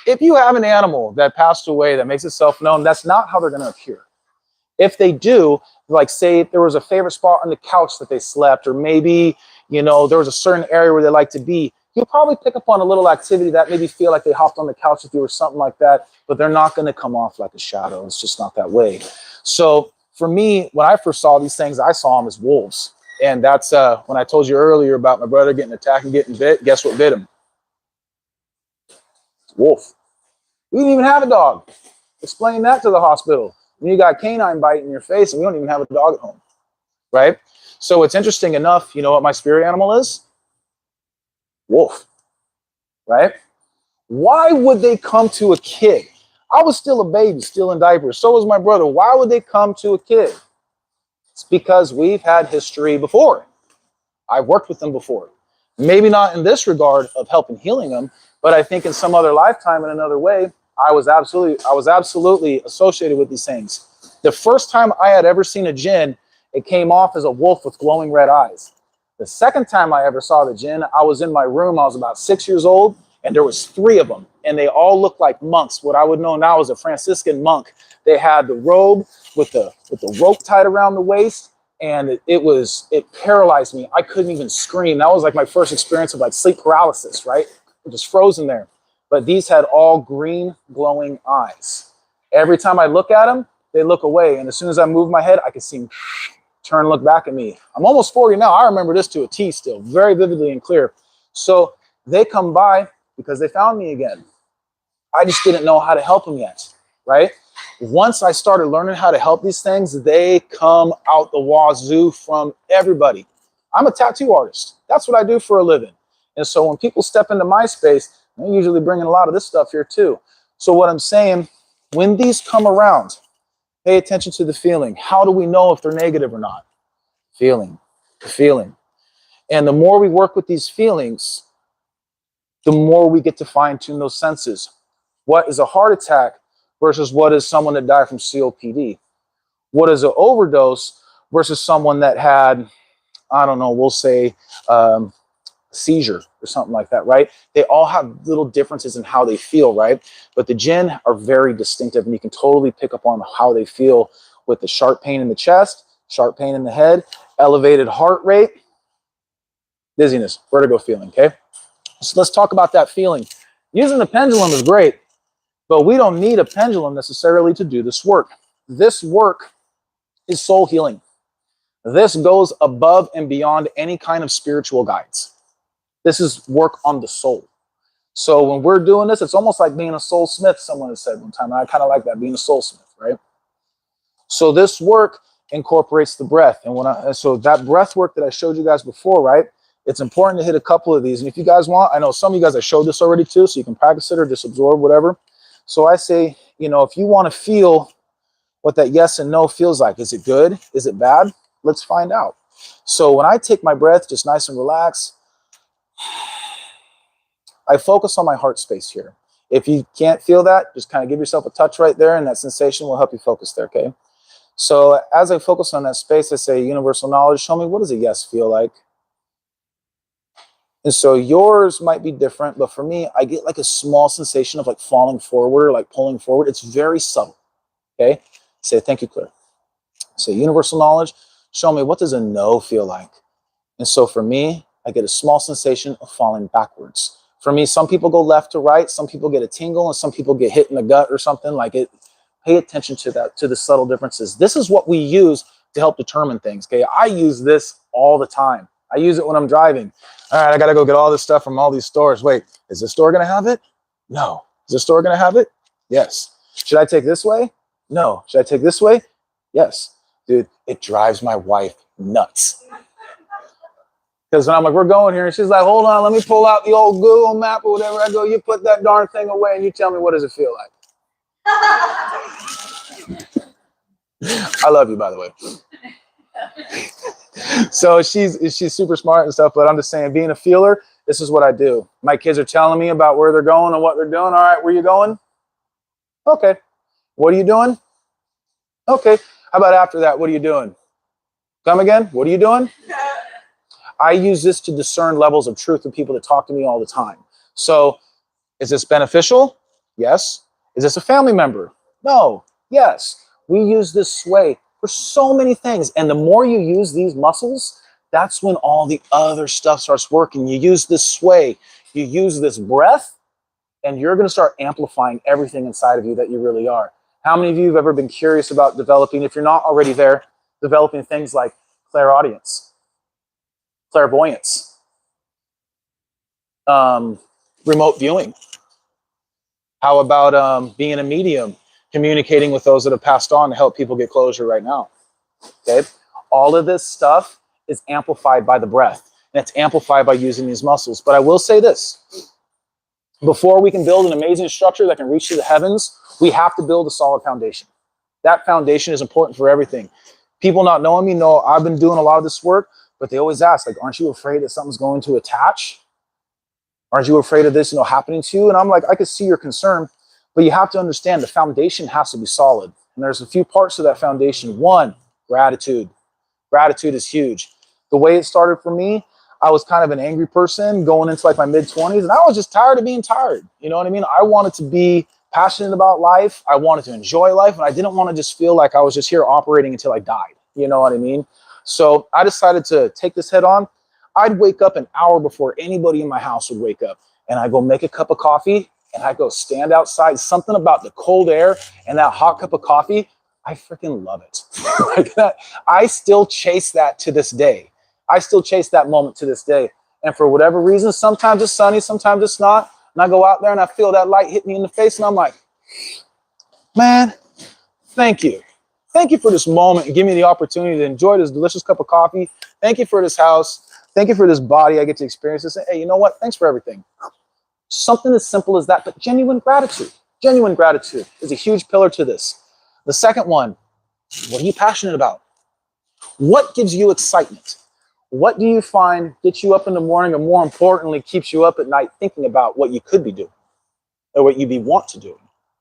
[SPEAKER 1] if you have an animal that passed away that makes itself known, that's not how they're going to appear. If they do, like say there was a favorite spot on the couch that they slept, or maybe, you know, there was a certain area where they like to be, you'll probably pick up on a little activity that maybe feel like they hopped on the couch with you or something like that, but they're not going to come off like a shadow. It's just not that way. So for me, when I first saw these things, I saw them as wolves. And that's when I told you earlier about my brother getting attacked and getting bit. Guess what bit him? Wolf. We didn't even have a dog. Explain that to the hospital. And you got canine bite in your face, and we don't even have a dog at home, right? So it's interesting enough. You know what my spirit animal is? Wolf, right? Why would they come to a kid? I was still a baby, still in diapers. So was my brother. Why would they come to a kid? It's because we've had history before. I've worked with them before. Maybe not in this regard of helping healing them, but I think in some other lifetime in another way, I was absolutely associated with these things. The first time I had ever seen a jinn, it came off as a wolf with glowing red eyes. The second time I ever saw the jinn, I was in my room. I was about 6 years old, and there was 3 of them, and they all looked like monks. What I would know now as a Franciscan monk. They had the robe with the rope tied around the waist, and it paralyzed me. I couldn't even scream. That was like my first experience of like sleep paralysis, right? Just frozen there. But these had all green glowing eyes. Every time I look at them, they look away. And as soon as I move my head, I can see them turn and look back at me. I'm almost 40 now. I remember this to a T still, very vividly and clear. So they come by because they found me again. I just didn't know how to help them yet, right? Once I started learning how to help these things, they come out the wazoo from everybody. I'm a tattoo artist. That's what I do for a living. And so when people step into my space, they're usually bringing a lot of this stuff here too. So what I'm saying, when these come around, pay attention to the feeling. How do we know if they're negative or not? Feeling, feeling. And the more we work with these feelings, the more we get to fine tune those senses. What is a heart attack versus what is someone that died from COPD? What is an overdose versus someone that had, I don't know, we'll say seizure or something like that, right? They all have little differences in how they feel, right? But the jinn are very distinctive, and you can totally pick up on how they feel with the sharp pain in the chest, sharp pain in the head, elevated heart rate, dizziness, vertigo feeling, okay? So let's talk about that feeling. Using the pendulum is great, but we don't need a pendulum necessarily to do this work. This work is soul healing. This goes above and beyond any kind of spiritual guides. This is work on the soul. So when we're doing this, it's almost like being a soul smith, someone has said one time. I kind of like that, being a soul smith, right? So this work incorporates the breath. And so that breath work that I showed you guys before, right? it's important to hit a couple of these. And if you guys want, I know some of you guys, I showed this already too, so you can practice it or just absorb whatever. So I say, you know, if you want to feel what that yes and no feels like, is it good? Is it bad? Let's find out. So when I take my breath, just nice and relaxed, I focus on my heart space here. If you can't feel that, just kind of give yourself a touch right there, and that sensation will help you focus there, okay? So as I focus on that space, I say, universal knowledge, show me, what does a yes feel like? And so yours might be different, but for me, I get like a small sensation of like falling forward, like pulling forward. It's very subtle, okay? Say, thank you, Claire. Say, universal knowledge, show me, what does a no feel like? And so for me, I get a small sensation of falling backwards. For me, some people go left to right, some people get a tingle, and some people get hit in the gut or something like it. Pay attention to that, to the subtle differences. This is what we use to help determine things, okay? I use this all the time. I use it when I'm driving. All right, I gotta go get all this stuff from all these stores. Wait, is this store gonna have it? No. Is this store gonna have it? Yes. Should I take this way? No. Should I take this way? Yes. Dude, it drives my wife nuts. Because when I'm like, we're going here, and she's like, hold on, let me pull out the old Google map or whatever. I go, you put that darn thing away and you tell me, what does it feel like? I love you, by the way. So she's super smart and stuff, but I'm just saying, being a feeler, this is what I do. My kids are telling me about where they're going and what they're doing. All right, where you going? Okay. What are you doing? Okay. How about after that? What are you doing? Come again? What are you doing? I use this to discern levels of truth with people that talk to me all the time. So is this beneficial? Yes. Is this a family member? No. Yes. We use this sway for so many things. And the more you use these muscles, that's when all the other stuff starts working. You use this sway, you use this breath, and you're going to start amplifying everything inside of you that you really are. How many of you have ever been curious about developing, if you're not already there, developing things like clairaudience, clairvoyance, remote viewing? How about being a medium, communicating with those that have passed on to help people get closure right now? Okay, all of this stuff is amplified by the breath, and it's amplified by using these muscles. But I will say this: before we can build an amazing structure that can reach to the heavens, we have to build a solid foundation. That foundation is important for everything. People not knowing me know I've been doing a lot of this work, but they always ask, like, aren't you afraid that something's going to attach? Aren't you afraid of this, happening to you? And I'm like, I could see your concern, but you have to understand the foundation has to be solid. And there's a few parts to that foundation. One, gratitude. Gratitude is huge. The way it started for me, I was kind of an angry person going into like my mid-20s, and I was just tired of being tired. You know what I mean? I wanted to be passionate about life. I wanted to enjoy life, and I didn't want to just feel like I was just here operating until I died. You know what I mean? So I decided to take this head on. I'd wake up an hour before anybody in my house would wake up, and I go make a cup of coffee, and I go stand outside. Something about the cold air and that hot cup of coffee, I freaking love it. Like that, I still chase that to this day. I still chase that moment to this day. And for whatever reason, sometimes it's sunny, sometimes it's not. And I go out there and I feel that light hit me in the face, and I'm like, man, thank you. Thank you for this moment and give me the opportunity to enjoy this delicious cup of coffee. Thank you for this house. Thank you for this body. I get to experience this. Hey, you know what? Thanks for everything. Something as simple as that, but genuine gratitude. Genuine gratitude is a huge pillar to this. The second one, what are you passionate about? What gives you excitement? What do you find gets you up in the morning, and more importantly, keeps you up at night thinking about what you could be doing or what you want to do?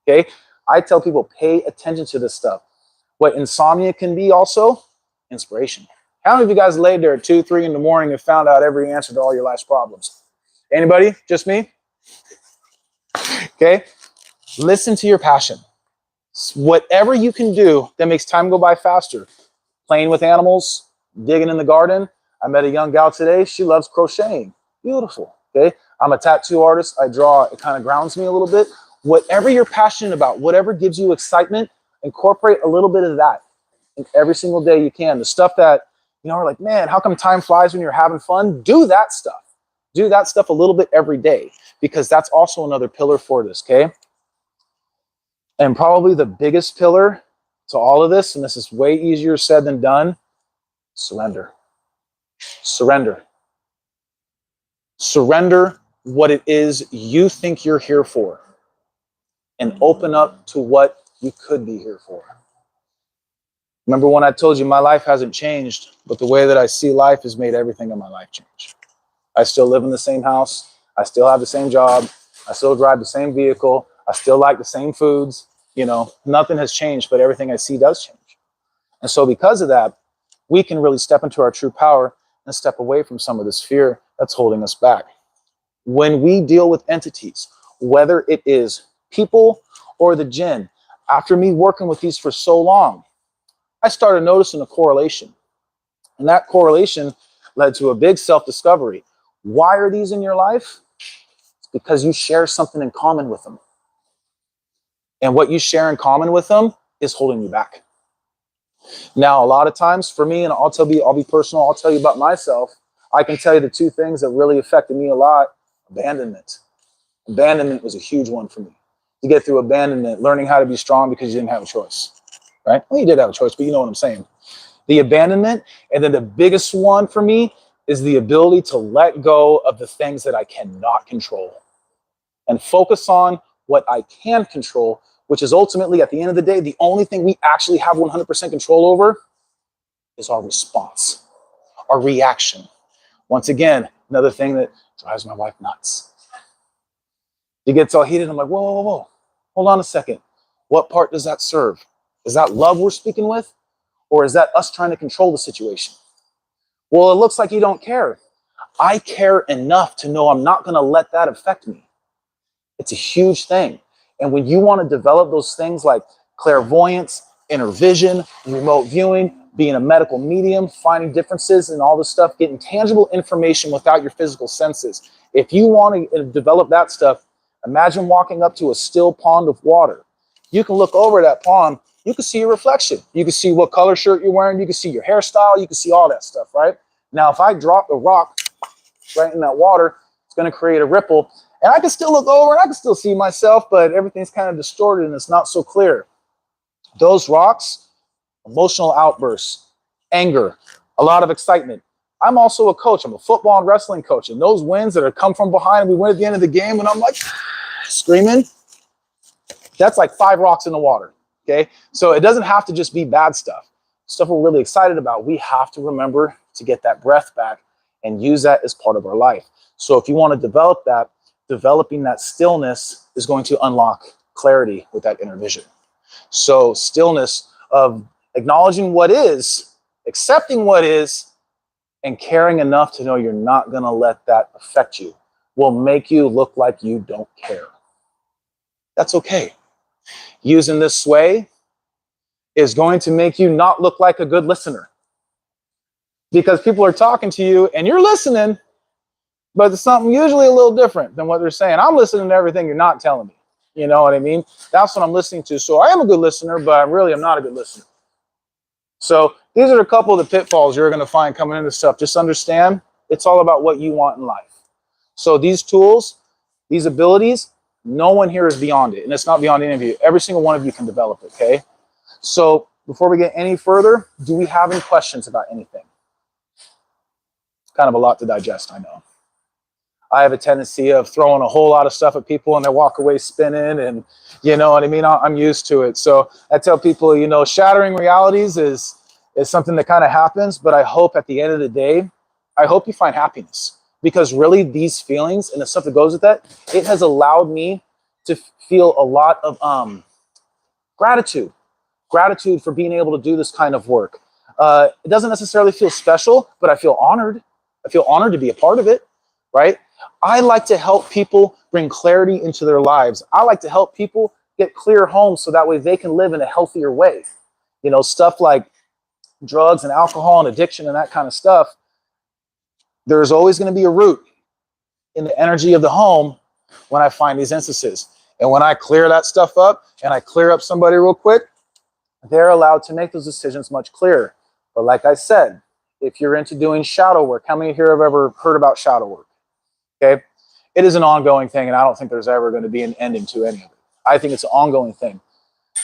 [SPEAKER 1] Okay? I tell people, pay attention to this stuff. What insomnia can be also, inspiration. How many of you guys laid there at 2, 3 in the morning and found out every answer to all your life's problems? Anybody? Just me? Okay? Listen to your passion. Whatever you can do that makes time go by faster. Playing with animals, digging in the garden. I met a young gal today. She loves crocheting. Beautiful. Okay? I'm a tattoo artist. I draw. It kind of grounds me a little bit. Whatever you're passionate about, whatever gives you excitement, incorporate a little bit of that in every single day you can. The stuff that, are like, man, how come time flies when you're having fun? Do that stuff. Do that stuff a little bit every day, because that's also another pillar for this, okay? And probably the biggest pillar to all of this, and this is way easier said than done, surrender. Surrender. Surrender what it is you think you're here for and open up to what you could be here for. Remember when I told you my life hasn't changed, but the way that I see life has made everything in my life change. I still live in the same house. I still have the same job. I still drive the same vehicle. I still like the same foods. You know, nothing has changed, but everything I see does change. And so because of that, we can really step into our true power and step away from some of this fear that's holding us back. When we deal with entities, whether it is people or the jinn, after me working with these for so long, I started noticing a correlation. And that correlation led to a big self-discovery. Why are these in your life? It's because you share something in common with them. And what you share in common with them is holding you back. Now, a lot of times for me, and I'll be personal, I'll tell you about myself. I can tell you the two things that really affected me a lot. Abandonment. Abandonment was a huge one for me. To get through abandonment, learning how to be strong because you didn't have a choice, right? Well, you did have a choice, but you know what I'm saying. The abandonment, and then the biggest one for me is the ability to let go of the things that I cannot control and focus on what I can control, which is ultimately, at the end of the day, the only thing we actually have 100% control over is our response, our reaction. Once again, another thing that drives my wife nuts. He gets all heated. I'm like, whoa, whoa, whoa. Hold on a second. What part does that serve? Is that love we're speaking with? Or is that us trying to control the situation? Well, it looks like you don't care. I care enough to know I'm not going to let that affect me. It's a huge thing. And when you want to develop those things like clairvoyance, inner vision, remote viewing, being a medical medium, finding differences and all this stuff, getting tangible information without your physical senses. If you want to develop that stuff, imagine walking up to a still pond of water. You can look over that pond. You can see your reflection. You can see what color shirt you're wearing. You can see your hairstyle. You can see all that stuff, right? Now, if I drop a rock right in that water, it's going to create a ripple. And I can still look over and I can still see myself, but everything's kind of distorted and it's not so clear. Those rocks, emotional outbursts, anger, a lot of excitement. I'm also a coach. I'm a football and wrestling coach. And those wins that have come from behind, we win at the end of the game and I'm like screaming, that's like 5 rocks in the water. Okay, so it doesn't have to just be bad stuff. Stuff we're really excited about. We have to remember to get that breath back and use that as part of our life. So if you want to develop that, developing that stillness is going to unlock clarity with that inner vision. So stillness of acknowledging what is, accepting what is, and caring enough to know you're not going to let that affect you will make you look like you don't care. That's okay. Using this sway is going to make you not look like a good listener. Because people are talking to you and you're listening, but it's something usually a little different than what they're saying. I'm listening to everything you're not telling me. You know what I mean? That's what I'm listening to. So I am a good listener, but really I'm not a good listener. So these are a couple of the pitfalls you're going to find coming into stuff. Just understand it's all about what you want in life. So these tools, these abilities, no one here is beyond it. And it's not beyond any of you. Every single one of you can develop it, okay? So before we get any further, do we have any questions about anything? It's kind of a lot to digest, I know. I have a tendency of throwing a whole lot of stuff at people and they walk away spinning and you know what I mean? I'm used to it. So I tell people, you know, shattering realities is something that kind of happens, but I hope at the end of the day, I hope you find happiness. Because really these feelings and the stuff that goes with that, it has allowed me to feel a lot of gratitude. Gratitude for being able to do this kind of work. It doesn't necessarily feel special, but I feel honored. I feel honored to be a part of it, right? I like to help people bring clarity into their lives. I like to help people get clear homes so that way they can live in a healthier way. You know, stuff like drugs and alcohol and addiction and that kind of stuff. There's always going to be a root in the energy of the home when I find these instances. And when I clear that stuff up and I clear up somebody real quick, they're allowed to make those decisions much clearer. But like I said, if you're into doing shadow work, how many here have ever heard about shadow work? Okay. It is an ongoing thing, and I don't think there's ever going to be an ending to any of it. I think it's an ongoing thing.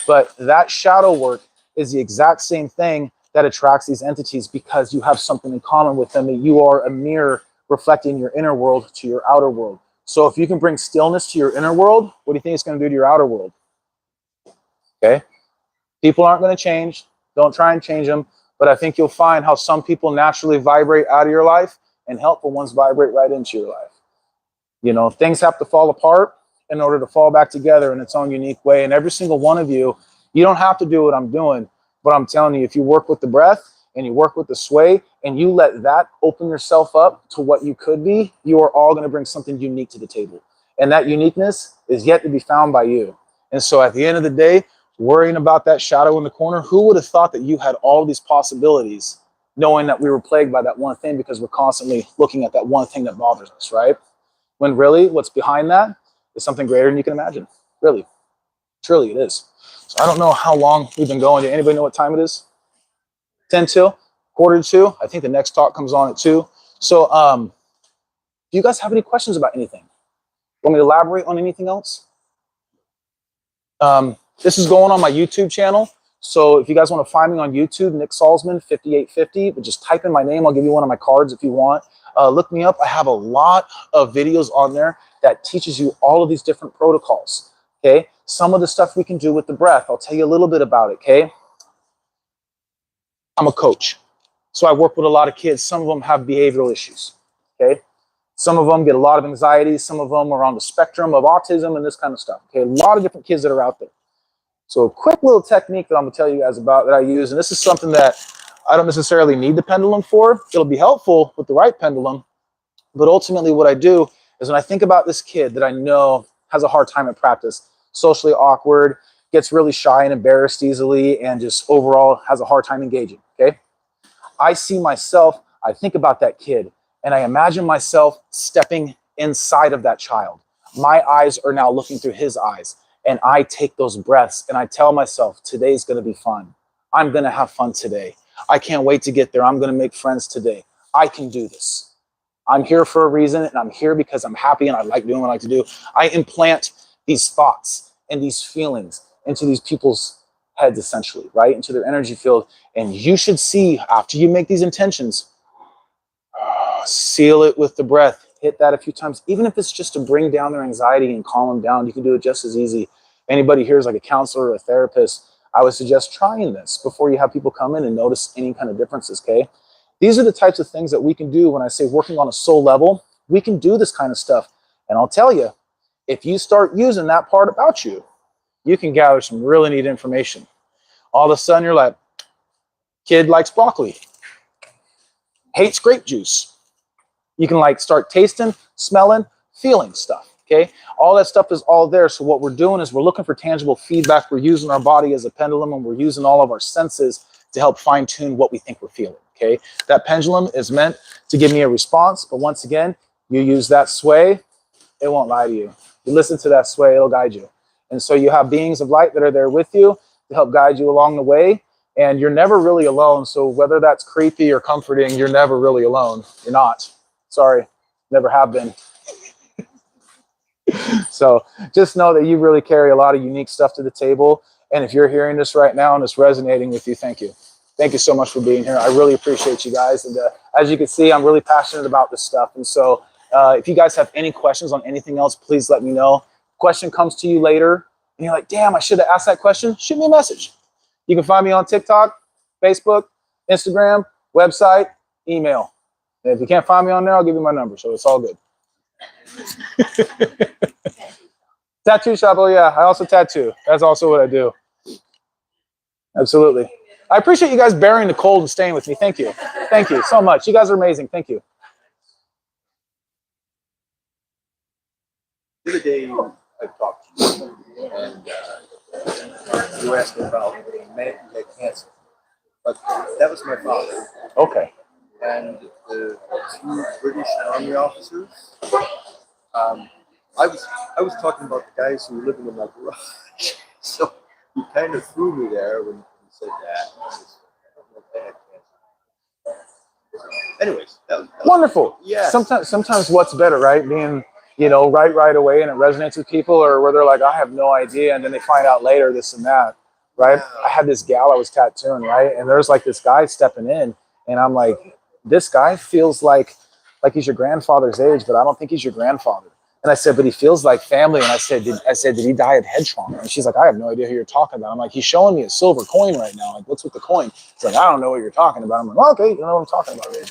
[SPEAKER 1] But that shadow work is the exact same thing that attracts these entities because you have something in common with them, that you are a mirror reflecting your inner world to your outer world. So if you can bring stillness to your inner world, what do you think it's going to do to your outer world? Okay. People aren't going to change. Don't try and change them. But I think you'll find how some people naturally vibrate out of your life and helpful ones vibrate right into your life. You know, things have to fall apart in order to fall back together in its own unique way. And every single one of you, you don't have to do what I'm doing, but I'm telling you, if you work with the breath and you work with the sway and you let that open yourself up to what you could be, you are all going to bring something unique to the table. And that uniqueness is yet to be found by you. And so at the end of the day, worrying about that shadow in the corner, who would have thought that you had all these possibilities, knowing that we were plagued by that one thing because we're constantly looking at that one thing that bothers us, right? When really what's behind that is something greater than you can imagine. Really, truly it is. So I don't know how long we've been going. Does anybody know what time it is? 10 till, quarter to 2. I think the next talk comes on at 2. So do you guys have any questions about anything? Want me to elaborate on anything else? This is going on my YouTube channel. So if you guys want to find me on YouTube, Nick Salzman 5850, but just type in my name. I'll give you one of my cards if you want. Look me up. I have a lot of videos on there that teaches you all of these different protocols. Okay. Some of the stuff we can do with the breath. I'll tell you a little bit about it. Okay. I'm a coach. So I work with a lot of kids. Some of them have behavioral issues. Okay. Some of them get a lot of anxiety. Some of them are on the spectrum of autism and this kind of stuff. Okay. A lot of different kids that are out there. So a quick little technique that I'm going to tell you guys about that I use, and this is something that I don't necessarily need the pendulum for. It'll be helpful with the right pendulum, but ultimately what I do is when I think about this kid that I know has a hard time at practice, socially awkward, gets really shy and embarrassed easily, and just overall has a hard time engaging, okay? I see myself, I think about that kid, and I imagine myself stepping inside of that child. My eyes are now looking through his eyes. And I take those breaths and I tell myself, today's going to be fun. I'm going to have fun today. I can't wait to get there. I'm going to make friends today. I can do this. I'm here for a reason, and I'm here because I'm happy and I like doing what I like to do. I implant these thoughts and these feelings into these people's heads, essentially, right? Into their energy field. And you should see, after you make these intentions, seal it with the breath. Hit that a few times, even if it's just to bring down their anxiety and calm them down. You can do it just as easy. Anybody here is like a counselor or a therapist, I would suggest trying this before you have people come in and notice any kind of differences, okay? These are the types of things that we can do when I say working on a soul level. We can do this kind of stuff. And I'll tell you, if you start using that part about you, you can gather some really neat information. All of a sudden, you're like, kid likes broccoli, hates grape juice. You can like start tasting, smelling, feeling stuff, okay? All that stuff is all there. So what we're doing is we're looking for tangible feedback. We're using our body as a pendulum, and we're using all of our senses to help fine tune what we think we're feeling, okay? That pendulum is meant to give me a response, but once again, you use that sway, it won't lie to you. You listen to that sway, it'll guide you. And so you have beings of light that are there with you to help guide you along the way, and you're never really alone. So whether that's creepy or comforting, you're never really alone. You're not. Sorry, never have been. So just know that you really carry a lot of unique stuff to the table. And if you're hearing this right now and it's resonating with you, thank you. Thank you so much for being here. I really appreciate you guys. And as you can see, I'm really passionate about this stuff. And so if you guys have any questions on anything else, please let me know. Question comes to you later and you're like, damn, I should have asked that question. Shoot me a message. You can find me on TikTok, Facebook, Instagram, website, email. And if you can't find me on there, I'll give you my number. So it's all good. Tattoo shop. Oh, yeah. I also tattoo. That's also what I do. Absolutely. I appreciate you guys bearing the cold and staying with me. Thank you. Thank you so much. You guys are amazing. Thank you.
[SPEAKER 3] The other day, I talked to you, and you asked me about man who had cancer. But that was my father.
[SPEAKER 1] Okay.
[SPEAKER 3] And the 2 British Army officers. I was talking about the guys who were living in my garage. So you kind of threw me there when you said that. I don't know if they had cancer. Anyways, that was
[SPEAKER 1] Wonderful.
[SPEAKER 3] Yeah.
[SPEAKER 1] Sometimes what's better, right? Being, you know, right away and it resonates with people, or where they're like, I have no idea, and then they find out later this and that, right?
[SPEAKER 3] Yeah.
[SPEAKER 1] I had this gal I was tattooing, right? And there's like this guy stepping in, and I'm like, this guy feels like like he's your grandfather's age, but I don't think he's your grandfather. And I said, but he feels like family. And I said, did he die of head trauma? And she's like, I have no idea who you're talking about. I'm like, he's showing me a silver coin right now. Like, what's with the coin? He's like, I don't know what you're talking about. I'm like, well, okay, you know what I'm talking about, baby.